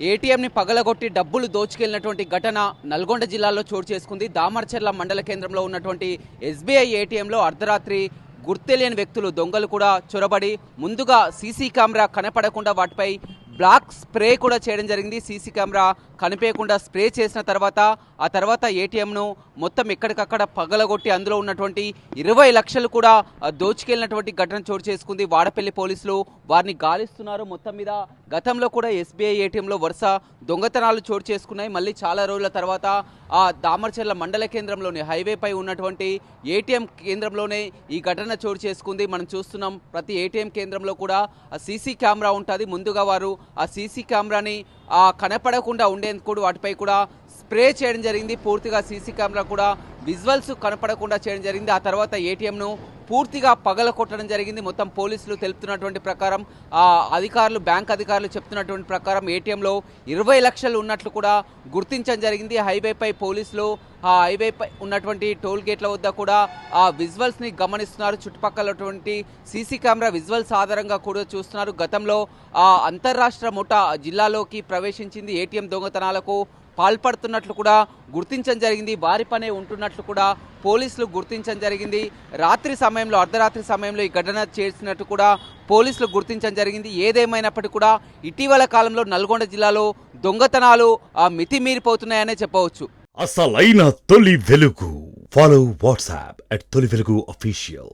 ఏటీఎంని పగలగొట్టి డబ్బులు దోచుకెళ్లినటువంటి ఘటన నల్గొండ జిల్లాలో చోటు చేసుకుంది. దామర్చర్ల మండల కేంద్రంలో ఉన్నటువంటి ఎస్బీఐ ఏటీఎంలో అర్ధరాత్రి గుర్తెలియని వ్యక్తులు దొంగలు కూడా చొరబడి ముందుగా సీసీ కెమెరా కనపడకుండా వాటిపై బ్లాక్ స్ప్రే కూడా చేయడం జరిగింది. సీసీ కెమెరా కనిపించకుండా స్ప్రే చేసిన తర్వాత ఏటీఎంను మొత్తం ఎక్కడికక్కడ పగలగొట్టి అందులో ఉన్నటువంటి 20 లక్షలు కూడా దోచుకెళ్ళినటువంటి ఘటన చోటు చేసుకుంది. వాడపల్లి పోలీసులు వారిని గాలిస్తున్నారు. మొత్తం మీద గతంలో కూడా ఎస్బీఐ ఏటీఎంలో వరుస దొంగతనాలు చోటు చేసుకున్నాయి. మళ్ళీ చాలా రోజుల తర్వాత ఆ దామర్చర్ల మండల కేంద్రంలోని హైవేపై ఉన్నటువంటి ఏటీఎం కేంద్రంలోనే ఈ ఘటన చోటు చేసుకుంది. మనం చూస్తున్నాం ప్రతి ఏటీఎం కేంద్రంలో కూడా సీసీ కెమెరా ఉంటుంది. ముందుగా వారు ఆ సీసీ కెమెరాని కనపడకుండా ఉండేందుకు వాటిపై కూడా స్ప్రే చేయడం జరిగింది. పూర్తిగా సీసీ కెమెరా కూడా విజువల్స్ కనపడకుండా చేయడం జరిగింది. ఆ తర్వాత ఏటీఎంను పూర్తిగా పగల కొట్టడం జరిగింది. మొత్తం పోలీసులు తెలుపుతున్నటువంటి ప్రకారం అధికారులు బ్యాంక్ అధికారులు చెప్తున్నటువంటి ప్రకారం ఏటీఎంలో 20 లక్షలు ఉన్నట్లు కూడా గుర్తించడం జరిగింది. హైవేపై పోలీసులు ఆ హైవేపై ఉన్నటువంటి టోల్ గేట్ల వద్ద కూడా ఆ విజువల్స్ని గమనిస్తున్నారు. చుట్టుపక్కలటువంటి సీసీ కెమెరా విజువల్స్ ఆధారంగా కూడా చూస్తున్నారు. గతంలో అంతర్రాష్ట్ర ముఠా జిల్లాలోకి ప్రవేశించింది. ఏటీఎం దొంగతనాలకు పాల్పడుతున్నట్లు కూడా గుర్తించడం జరిగింది. వారి పనే ఉంటున్నట్లు కూడా పోలీసులు గుర్తించడం జరిగింది. అర్ధరాత్రి సమయంలో ఈ ఘటన చేసినట్టు కూడా పోలీసులు గుర్తించడం జరిగింది. ఏదేమైనప్పటికీ కూడా ఇటీవల కాలంలో నల్గొండ జిల్లాలో దొంగతనాలు మితిమీరిపోతున్నాయనే చెప్పవచ్చు. అసలైన తొలి వెలుగు. ఫాలో వాట్సాప్ @తొలి వెలుగు అఫీషియల్.